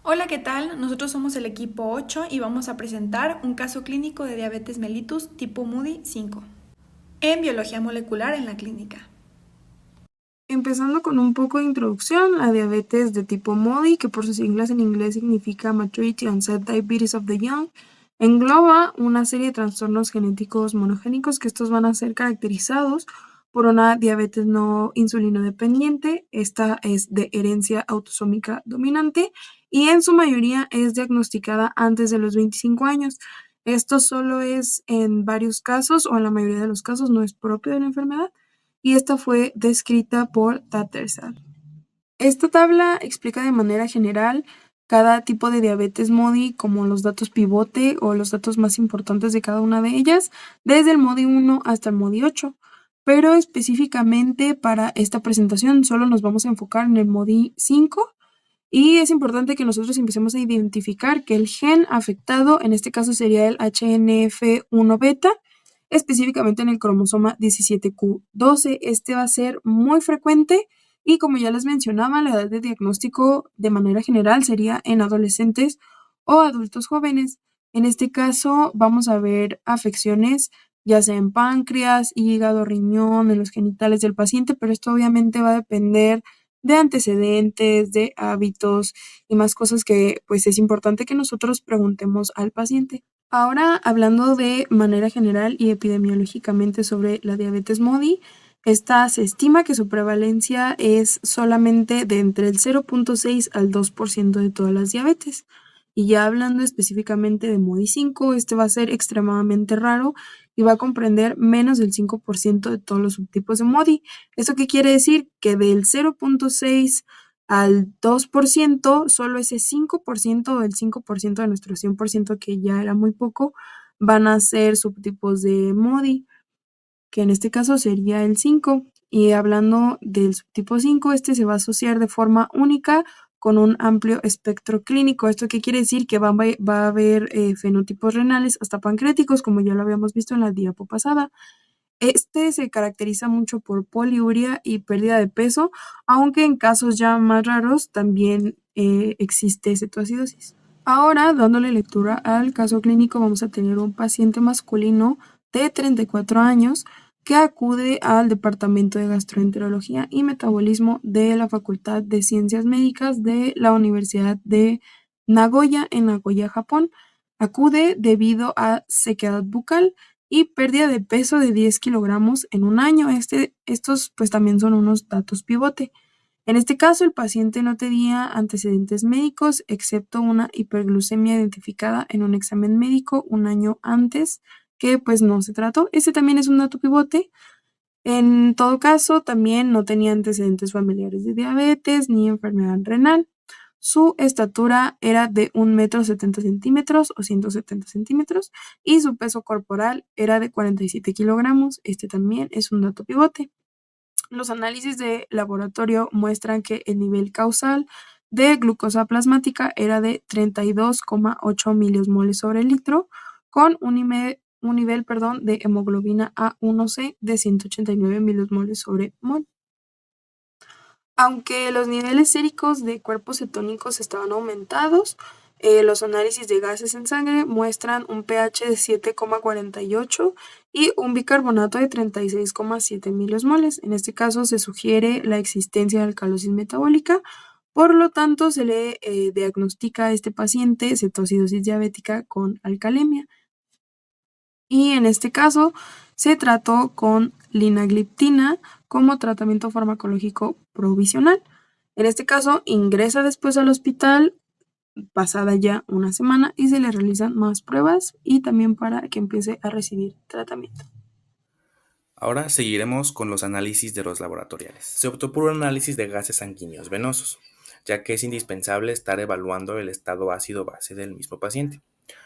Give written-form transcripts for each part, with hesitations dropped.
Hola, ¿qué tal? Nosotros somos el equipo 8 y vamos a presentar un caso clínico de diabetes mellitus tipo Moody 5 en biología molecular en la clínica. Empezando con un poco de introducción, la diabetes de tipo MODY, que por sus siglas en inglés significa Maturity Onset Diabetes of the Young, engloba una serie de trastornos genéticos monogénicos que estos van a ser caracterizados por una diabetes no insulino dependiente. Esta es de herencia autosómica dominante y en su mayoría es diagnosticada antes de los 25 años. Esto solo es en varios casos o en la mayoría de los casos no es propio de la enfermedad y esta fue descrita por Tattersall. Esta tabla explica de manera general cada tipo de diabetes MODY, como los datos pivote o los datos más importantes de cada una de ellas, desde el MODY 1 hasta el MODY 8. Pero específicamente para esta presentación solo nos vamos a enfocar en el MODY 5 y es importante que nosotros empecemos a identificar que el gen afectado, en este caso sería el HNF1 beta, específicamente en el cromosoma 17q12. Este va a ser muy frecuente y como ya les mencionaba, la edad de diagnóstico de manera general sería en adolescentes o adultos jóvenes. En este caso vamos a ver afecciones ya sea en páncreas, hígado, riñón, en los genitales del paciente, pero esto obviamente va a depender de antecedentes, de hábitos y más cosas que pues es importante que nosotros preguntemos al paciente. Ahora, hablando de manera general y epidemiológicamente sobre la diabetes MODY, esta se estima que su prevalencia es solamente de entre el 0.6 al 2% de todas las diabetes. Y ya hablando específicamente de MODY 5, este va a ser extremadamente raro y va a comprender menos del 5% de todos los subtipos de MODY. ¿Esto qué quiere decir? Que del 0.6 al 2%, solo ese 5% o el 5% de nuestro 100%, que ya era muy poco, van a ser subtipos de MODY, que en este caso sería el 5. Y hablando del subtipo 5, este se va a asociar de forma única con un amplio espectro clínico. ¿Esto qué quiere decir? Que va a haber fenotipos renales hasta pancreáticos, como ya lo habíamos visto en la diapo pasada. Este se caracteriza mucho por poliuria y pérdida de peso, aunque en casos ya más raros también existe cetoacidosis. Ahora, dándole lectura al caso clínico, vamos a tener un paciente masculino de 34 años que acude al Departamento de Gastroenterología y Metabolismo de la Facultad de Ciencias Médicas de la Universidad de Nagoya, en Nagoya, Japón. Acude debido a sequedad bucal y pérdida de peso de 10 kilogramos en un año. Estos pues también son unos datos pivote. En este caso, el paciente no tenía antecedentes médicos, excepto una hiperglucemia identificada en un examen médico un año antes, que pues no se trató. Este también es un dato pivote. En todo caso, también no tenía antecedentes familiares de diabetes ni enfermedad renal. Su estatura era de 1,70 m o 170 centímetros y su peso corporal era de 47 kilogramos. Este también es un dato pivote. Los análisis de laboratorio muestran que el nivel causal de glucosa plasmática era de 32,8 miliosmoles sobre litro, con un nivel de hemoglobina A1C de 189 miliosmoles sobre mol. Aunque los niveles séricos de cuerpos cetónicos estaban aumentados, los análisis de gases en sangre muestran un pH de 7,48 y un bicarbonato de 36,7 miliosmoles. En este caso se sugiere la existencia de alcalosis metabólica, por lo tanto se le diagnostica a este paciente cetoacidosis diabética con alcalemia. Y en este caso se trató con linagliptina como tratamiento farmacológico provisional. En este caso ingresa después al hospital pasada ya una semana y se le realizan más pruebas y también para que empiece a recibir tratamiento. Ahora seguiremos con los análisis de los laboratoriales. Se optó por un análisis de gases sanguíneos venosos, ya que es indispensable estar evaluando el estado ácido-base del mismo paciente.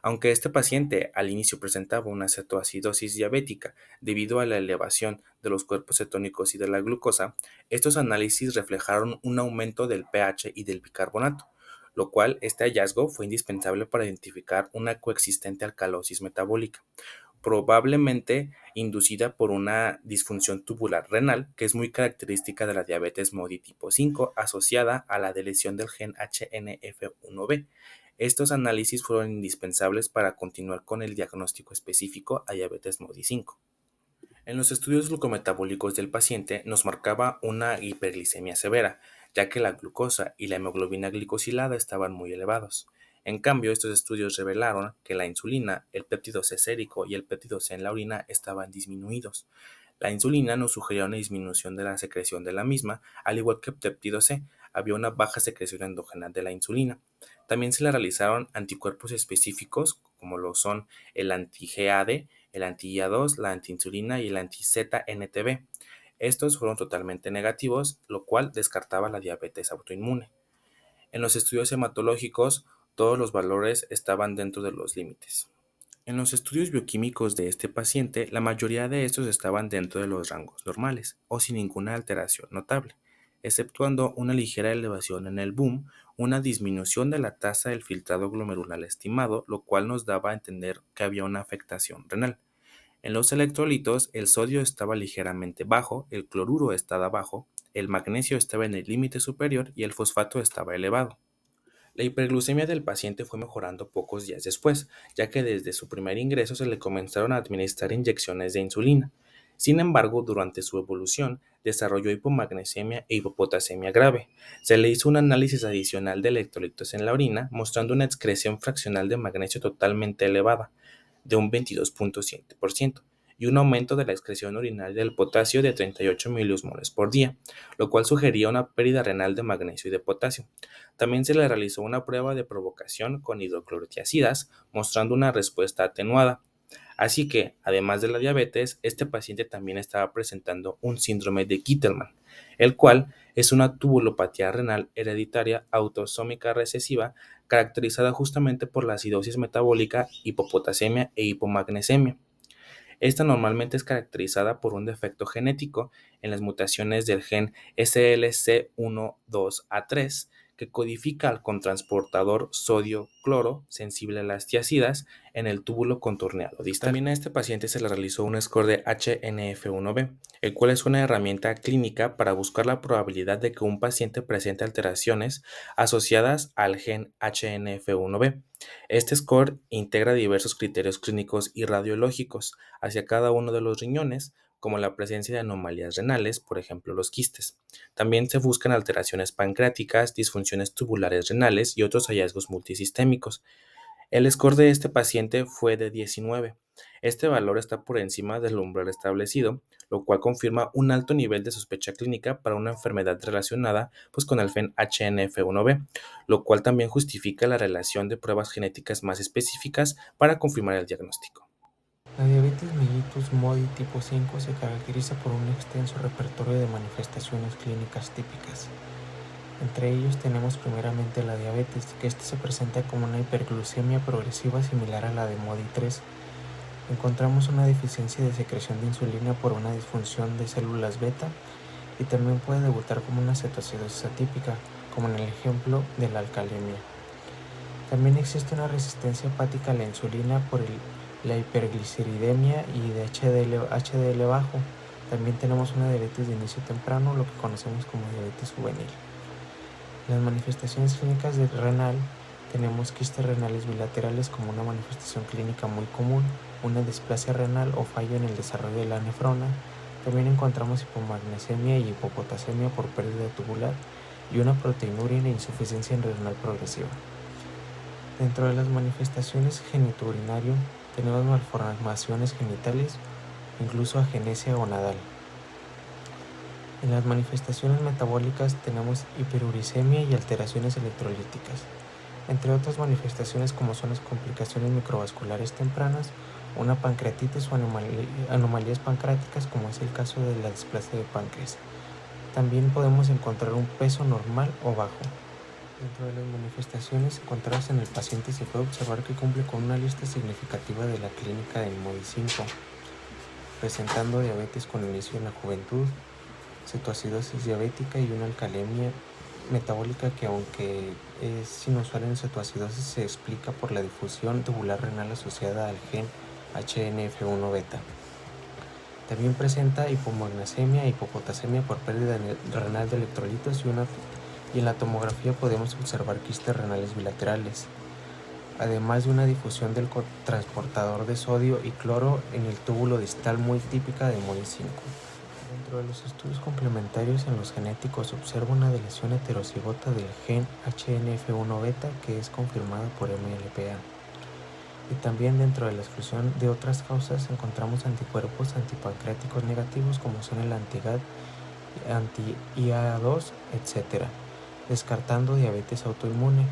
Aunque este paciente al inicio presentaba una cetoacidosis diabética debido a la elevación de los cuerpos cetónicos y de la glucosa, estos análisis reflejaron un aumento del pH y del bicarbonato, lo cual este hallazgo fue indispensable para identificar una coexistente alcalosis metabólica. probablemente inducida por una disfunción tubular renal, que es muy característica de la diabetes MODY tipo 5, asociada a la deleción del gen HNF1B. Estos análisis fueron indispensables para continuar con el diagnóstico específico a diabetes MODY 5. En los estudios glucometabólicos del paciente nos marcaba una hiperglicemia severa, ya que la glucosa y la hemoglobina glicosilada estaban muy elevados. En cambio, estos estudios revelaron que la insulina, el péptido C sérico y el péptido C en la orina estaban disminuidos. La insulina nos sugería una disminución de la secreción de la misma, al igual que el péptido C, había una baja secreción endógena de la insulina. También se le realizaron anticuerpos específicos, como lo son el anti-GAD, el anti-IA2, la antiinsulina y el anti-ZNTB. Estos fueron totalmente negativos, lo cual descartaba la diabetes autoinmune. En los estudios hematológicos, todos los valores estaban dentro de los límites. En los estudios bioquímicos de este paciente, la mayoría de estos estaban dentro de los rangos normales o sin ninguna alteración notable, exceptuando una ligera elevación en el BUM, una disminución de la tasa del filtrado glomerular estimado, lo cual nos daba a entender que había una afectación renal. En los electrolitos, el sodio estaba ligeramente bajo, el cloruro estaba bajo, el magnesio estaba en el límite superior y el fosfato estaba elevado. La hiperglucemia del paciente fue mejorando pocos días después, ya que desde su primer ingreso se le comenzaron a administrar inyecciones de insulina. Sin embargo, durante su evolución, desarrolló hipomagnesemia e hipopotasemia grave. Se le hizo un análisis adicional de electrolitos en la orina, mostrando una excreción fraccional de magnesio totalmente elevada, de un 22.7%, y un aumento de la excreción urinaria del potasio de 38 miliosmoles por día, lo cual sugería una pérdida renal de magnesio y de potasio. También se le realizó una prueba de provocación con hidroclorotiacidas, mostrando una respuesta atenuada. Así que, además de la diabetes, este paciente también estaba presentando un síndrome de Kittelman, el cual es una tubulopatía renal hereditaria autosómica recesiva caracterizada justamente por la acidosis metabólica, hipopotasemia e hipomagnesemia. Esta normalmente es caracterizada por un defecto genético en las mutaciones del gen SLC12A3 que codifica al cotransportador sodio-cloro sensible a las tiacidas en el túbulo contorneado distal. También a este paciente se le realizó un score de HNF1B, el cual es una herramienta clínica para buscar la probabilidad de que un paciente presente alteraciones asociadas al gen HNF1B. Este score integra diversos criterios clínicos y radiológicos hacia cada uno de los riñones, como la presencia de anomalías renales, por ejemplo los quistes. También se buscan alteraciones pancreáticas, disfunciones tubulares renales y otros hallazgos multisistémicos. El score de este paciente fue de 19. Este valor está por encima del umbral establecido, lo cual confirma un alto nivel de sospecha clínica para una enfermedad relacionada con el gen HNF1B, lo cual también justifica la relación de pruebas genéticas más específicas para confirmar el diagnóstico. La diabetes mellitus MODY tipo 5 se caracteriza por un extenso repertorio de manifestaciones clínicas típicas. Entre ellos tenemos primeramente la diabetes, que esta se presenta como una hiperglucemia progresiva similar a la de MODY 3. Encontramos una deficiencia de secreción de insulina por una disfunción de células beta y también puede debutar como una cetoacidosis atípica, como en el ejemplo de la alcalemia. También existe una resistencia hepática a la insulina por la hipergliceridemia y de HDL bajo. También tenemos una diabetes de inicio temprano, lo que conocemos como diabetes juvenil. En las manifestaciones clínicas de renal tenemos quistes renales bilaterales como una manifestación clínica muy común, una displasia renal o fallo en el desarrollo de la nefrona. También encontramos hipomagnesemia y hipopotasemia por pérdida tubular y una proteinuria e insuficiencia renal progresiva. Dentro de las manifestaciones genitourinario tenemos malformaciones genitales, incluso agenesia gonadal. En las manifestaciones metabólicas tenemos hiperuricemia y alteraciones electrolíticas, entre otras manifestaciones como son las complicaciones microvasculares tempranas, una pancreatitis o anomalías pancreáticas como es el caso de la displasia de páncreas. También podemos encontrar un peso normal o bajo. Dentro de las manifestaciones encontradas en el paciente se puede observar que cumple con una lista significativa de la clínica del MODY 5, presentando diabetes con inicio en la juventud, cetoacidosis diabética y una alcalemia metabólica que, aunque es inusual en cetoacidosis, se explica por la difusión tubular renal asociada al gen HNF1 beta. También presenta hipomagnesemia e hipopotasemia por pérdida renal de electrolitos y en la tomografía podemos observar quistes renales bilaterales, además de una difusión del cotransportador de sodio y cloro en el túbulo distal muy típica de MODY 5. Dentro de los estudios complementarios en los genéticos se observa una deleción heterocigota del gen HNF1 beta que es confirmada por MLPA. Y también dentro de la exclusión de otras causas encontramos anticuerpos antipancreáticos negativos como son el anti-GAD, anti-IA2, etc., descartando diabetes autoinmune,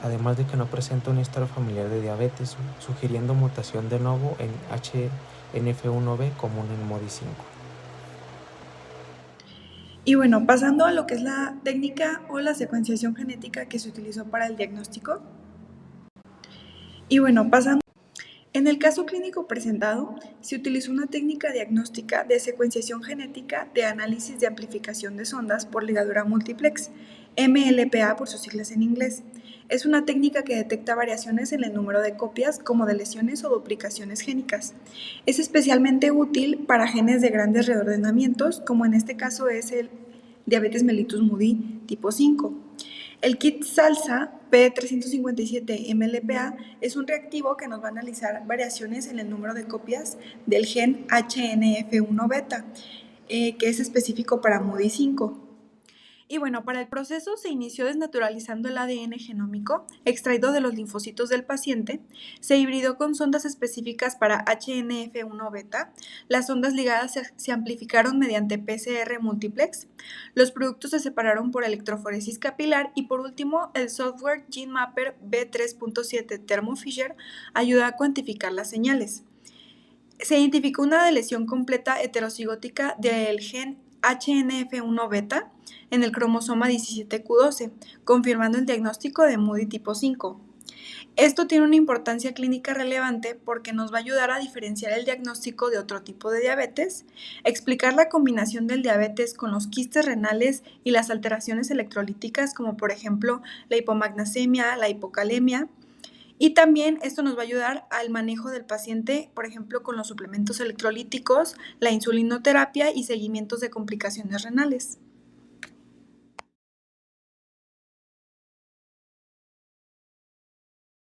además de que no presenta una historia familiar de diabetes, sugiriendo mutación de novo en HNF1B común en MODY 5. Y bueno, pasando a lo que es la técnica o la secuenciación genética que se utilizó para el diagnóstico. Y bueno, pasando. En el caso clínico presentado, se utilizó una técnica diagnóstica de secuenciación genética de análisis de amplificación de sondas por ligadura multiplex, MLPA por sus siglas en inglés. Es una técnica que detecta variaciones en el número de copias como de lesiones o duplicaciones génicas. Es especialmente útil para genes de grandes reordenamientos, como en este caso es el diabetes mellitus MUDY tipo 5. El kit SALSA P357 MLPA es un reactivo que nos va a analizar variaciones en el número de copias del gen HNF1 beta, que es específico para MUDY 5. Y bueno, para el proceso se inició desnaturalizando el ADN genómico extraído de los linfocitos del paciente, se hibridó con sondas específicas para HNF1 beta, las sondas ligadas se amplificaron mediante PCR multiplex, los productos se separaron por electroforesis capilar y por último el software GeneMapper B3.7 Thermo Fisher ayuda a cuantificar las señales. Se identificó una lesión completa heterocigótica del gen HNF1 beta en el cromosoma 17q12, confirmando el diagnóstico de MUDY tipo 5. Esto tiene una importancia clínica relevante porque nos va a ayudar a diferenciar el diagnóstico de otro tipo de diabetes, explicar la combinación del diabetes con los quistes renales y las alteraciones electrolíticas como por ejemplo la hipomagnesemia, la hipocalemia, y también esto nos va a ayudar al manejo del paciente, por ejemplo, con los suplementos electrolíticos, la insulinoterapia y seguimientos de complicaciones renales.